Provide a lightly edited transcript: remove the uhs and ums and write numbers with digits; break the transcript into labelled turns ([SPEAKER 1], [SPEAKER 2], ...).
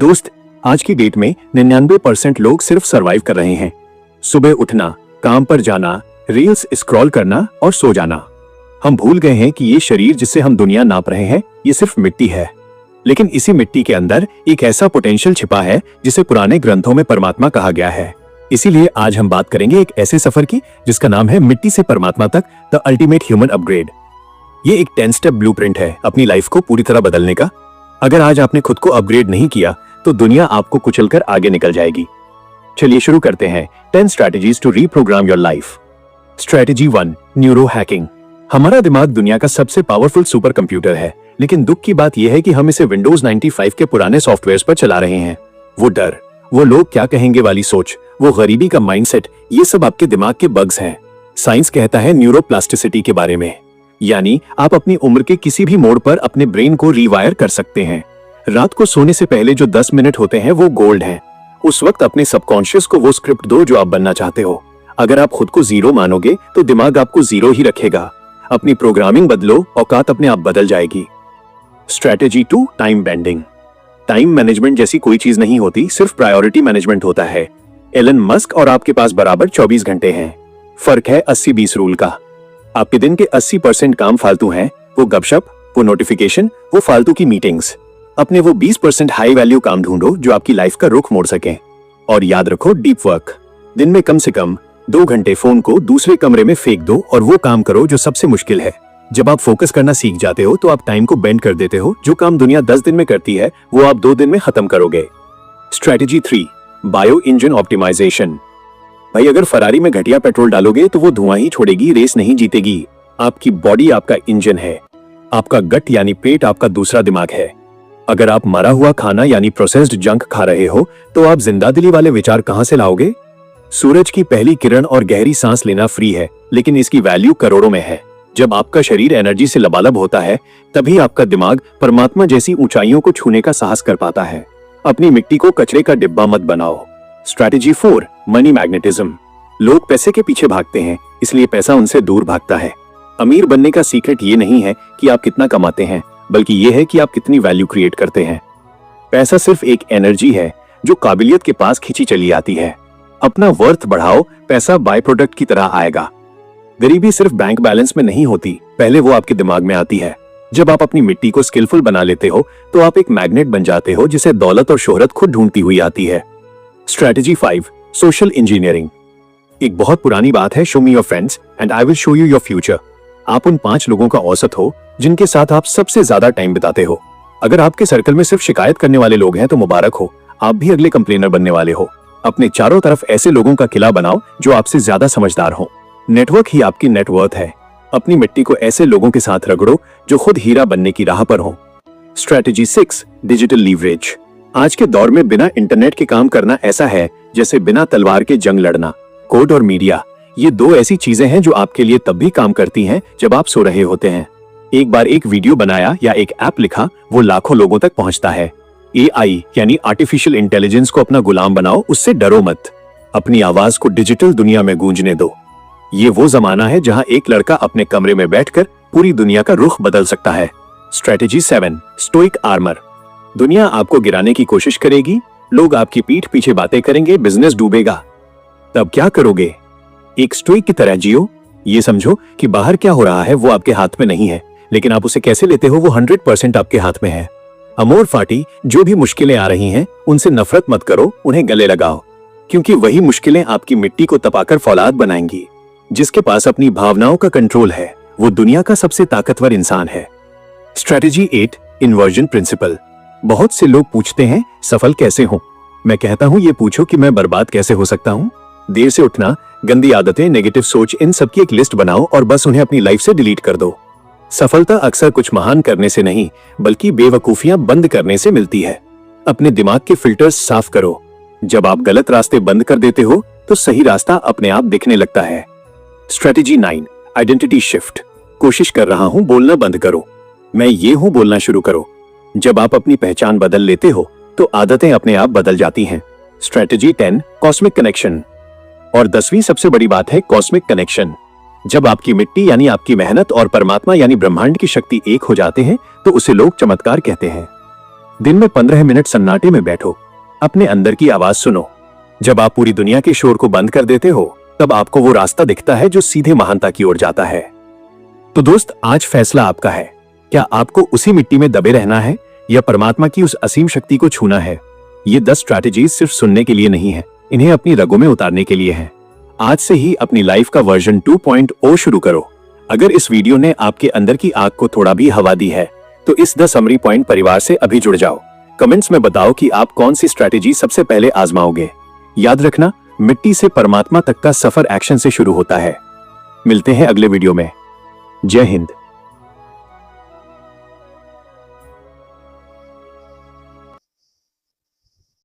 [SPEAKER 1] दोस्त, आज की डेट में 99% लोग सिर्फ सरवाइव कर रहे हैं। सुबह उठना, काम पर जाना, रील्स स्क्रॉल करना और सो जाना। हम भूल गए हैं कि ये शरीर जिससे हम दुनिया नाप रहे हैं, ये सिर्फ मिट्टी है। लेकिन इसी मिट्टी के अंदर एक ऐसा पोटेंशियल छिपा है जिसे पुराने ग्रंथों में परमात्मा कहा गया है। इसीलिए आज हम बात करेंगे एक ऐसे सफर की जिसका नाम है मिट्टी से परमात्मा तक, द अल्टीमेट ह्यूमन अपग्रेड। ये एक 10 स्टेप ब्लूप्रिंट है अपनी लाइफ को पूरी तरह बदलने का। अगर आज आपने खुद को अपग्रेड नहीं किया तो दुनिया आपको कुचलकर आगे निकल जाएगी। चलिए शुरू करते हैं 10 strategies to reprogram your life. Strategy 1, neuro hacking. हमारा दिमाग दुनिया का सबसे पावरफुल सुपर कंप्यूटर है, लेकिन दुख की बात यह है कि हम इसे विंडोज 95 के पुराने सॉफ्टवेयर्स पर चला रहे हैं। वो डर, वो लोग क्या कहेंगे वाली सोच, वो गरीबी का माइंडसेट, ये सब आपके दिमाग के बग्स हैं। साइंस कहता है न्यूरोप्लास्टिसिटी के बारे में, यानी आप अपनी उम्र के किसी भी मोड़ पर अपने ब्रेन को रीवायर कर सकते हैं। रात को सोने से पहले जो 10 मिनट होते हैं वो गोल्ड हैं। उस वक्त अपने सबकॉन्शियस को वो स्क्रिप्ट दो जो आप बनना चाहते हो। अगर आप खुद को जीरो मानोगे तो दिमाग आपको जीरो ही रखेगा। अपनी प्रोग्रामिंग बदलो, औकात अपने आप बदल जाएगी। Strategy 2, time bending. Time management जैसी कोई चीज नहीं होती, सिर्फ प्रायोरिटी मैनेजमेंट होता है। एलन मस्क और आपके पास बराबर 24 घंटे हैं। फर्क है 80-20 रूल का। आपके दिन के 80% काम फालतू हैं, वो गपशप, वो नोटिफिकेशन, वो फालतू की मीटिंग्स। अपने वो 20% हाई वैल्यू काम ढूंढो जो आपकी लाइफ का रुख मोड़ सकें। और याद रखो, डीप वर्क। दिन में कम से कम 2 घंटे फोन को दूसरे कमरे में फेंक दो और वो काम करो जो सबसे मुश्किल है। जब आप फोकस करना सीख जाते हो तो आप टाइम को बेंड कर देते हो। जो काम दुनिया 10 दिन में करती है वो आप 2 दिन में खत्म करोगे। Strategy 3, bio engine optimization. भाई, अगर फरारी में घटिया पेट्रोल डालोगे तो वो धुआं ही छोड़ेगी, रेस नहीं जीतेगी। आपकी बॉडी आपका इंजन है, आपका गट यानी पेट आपका दूसरा दिमाग है। अगर आप मरा हुआ खाना यानी प्रोसेस्ड जंक खा रहे हो तो आप जिंदादिली वाले विचार कहां से लाओगे? सूरज की पहली किरण और गहरी सांस लेना फ्री है, लेकिन इसकी वैल्यू करोड़ों में है। जब आपका शरीर एनर्जी से लबालब होता है तभी आपका दिमाग परमात्मा जैसी ऊंचाइयों को छूने का साहस कर पाता है। अपनी मिट्टी को कचरे का डिब्बा मत बनाओ। Strategy 4, money magnetism. लोग पैसे के पीछे भागते हैं, इसलिए पैसा उनसे दूर भागता है। अमीर बनने का सीक्रेट ये नहीं है कि आप कितना कमाते हैं, बल्कि ये है कि आप कितनी वैल्यू क्रिएट करते हैं। पैसा सिर्फ एक एनर्जी है जो काबिलियत के पास खींची चली आती है। अपना वर्थ बढ़ाओ, पैसा बाय प्रोडक्ट की तरह आएगा। गरीबी सिर्फ बैंक बैलेंस में नहीं होती, पहले वो आपके दिमाग में आती है। जब आप अपनी मिट्टी को स्किलफुल बना लेते हो तो आप एक मैग्नेट बन जाते हो जिसे दौलत और शोहरत खुद ढूंढती हुई आती है। Strategy 5, social engineering. एक बहुत पुरानी बात है, show me your friends and I will show you your future. आप उन 5 लोगों का औसत हो जिनके साथ आप सबसे ज्यादा टाइम बिताते हो। अगर आपके सर्कल में सिर्फ शिकायत करने वाले लोग हैं तो मुबारक हो, आप भी अगले कंप्लेनर बनने वाले हो। अपने चारों तरफ ऐसे लोगों का किला बनाओ जो आपसे ज्यादा समझदार हो। नेटवर्क ही आपकी नेटवर्थ है। अपनी मिट्टी को ऐसे लोगों के साथ रगड़ो जो खुद हीरा बनने की राह पर हो। Strategy 6, digital leverage. आज के दौर में बिना इंटरनेट के काम करना ऐसा है जैसे बिना तलवार के जंग लड़ना। कोड और मीडिया, ये 2 ऐसी चीजें हैं जो आपके लिए तब भी काम करती हैं जब आप सो रहे होते हैं। एक बार एक वीडियो बनाया या एक ऐप लिखा, वो लाखों लोगों तक पहुंचता है। एआई यानी आर्टिफिशियल इंटेलिजेंस को अपना गुलाम बनाओ, उससे डरो मत। अपनी आवाज को डिजिटल दुनिया में गूंजने दो। ये वो जमाना है जहां एक लड़का अपने कमरे में बैठकर पूरी दुनिया का रुख बदल सकता है। Strategy 7, stoic armour. दुनिया आपको गिराने की कोशिश करेगी, लोग आपकी पीठ पीछे बातें करेंगे, बिजनेस डूबेगा। तब क्या करोगे? एक स्टोइक की तरह जियो। ये समझो कि बाहर क्या हो रहा है वो आपके हाथ में नहीं है, लेकिन आप उसे कैसे लेते हो वो 100% आपके हाथ में है। अमोर फाटी, जो भी मुश्किलें आ रही हैं उनसे नफरत मत करो, उन्हें गले लगाओ, क्योंकि वही मुश्किलें आपकी मिट्टी को तपाकर फौलाद बनाएंगी। जिसके पास अपनी भावनाओं का कंट्रोल है वो दुनिया का सबसे ताकतवर इंसान है। Strategy 8, inversion principle. बहुत से लोग पूछते हैं सफल कैसे हूं? मैं कहता हूं ये पूछो कि मैं बर्बाद कैसे हो सकता हूं। देर से उठना, गंदी आदतें, नेगेटिव सोच, इन सब की एक लिस्ट बनाओ और बस उन्हें अपनी लाइफ से डिलीट कर दो। सफलता अक्सर कुछ महान करने से नहीं बल्कि बेवकूफियां बंद करने से मिलती है। अपने दिमाग के फिल्टर्स साफ करो। जब आप गलत रास्ते बंद कर देते हो तो सही रास्ता अपने आप दिखने लगता है। Strategy 9, identity shift. कोशिश कर रहा हूं बोलना बंद करो, मैं ये हूं बोलना शुरू करो। जब आप अपनी पहचान बदल लेते हो तो आदतें अपने आप बदल जाती हैं। Strategy 10, cosmic connection. और 10वीं सबसे बड़ी बात है कॉस्मिक कनेक्शन। जब आपकी मिट्टी यानी आपकी मेहनत और परमात्मा यानी ब्रह्मांड की शक्ति एक हो जाते हैं तो उसे लोग चमत्कार कहते हैं। दिन में 15 मिनट सन्नाटे में बैठो, अपने अंदर की आवाज सुनो। जब आप पूरी दुनिया के शोर को बंद कर देते हो, तब आपको वो रास्ता दिखता है जो सीधे महानता की ओर जाता है। तो दोस्त, आज फैसला आपका है। क्या आपको उसी मिट्टी में दबे रहना है या परमात्मा की उस असीम शक्ति को छूना है? ये 10 स्ट्रैटेजीज सिर्फ सुनने के लिए नहीं है, इन्हें अपनी रगों में उतारने के लिए है। आज से ही अपनी लाइफ का वर्जन 2.0 शुरू करो। अगर इस वीडियो ने आपके अंदर की आग को थोड़ा भी हवा दी है, तो इस द समरी पॉइंट परिवार से अभी जुड़ जाओ। कमेंट्स में बताओ कि आप कौन सी स्ट्रैटेजी सबसे पहले आजमाओगे। याद रखना, मिट्टी से परमात्मा तक का सफर एक्शन से शुरू होता है। मिलते हैं अगले वीडियो में। जय हिंद।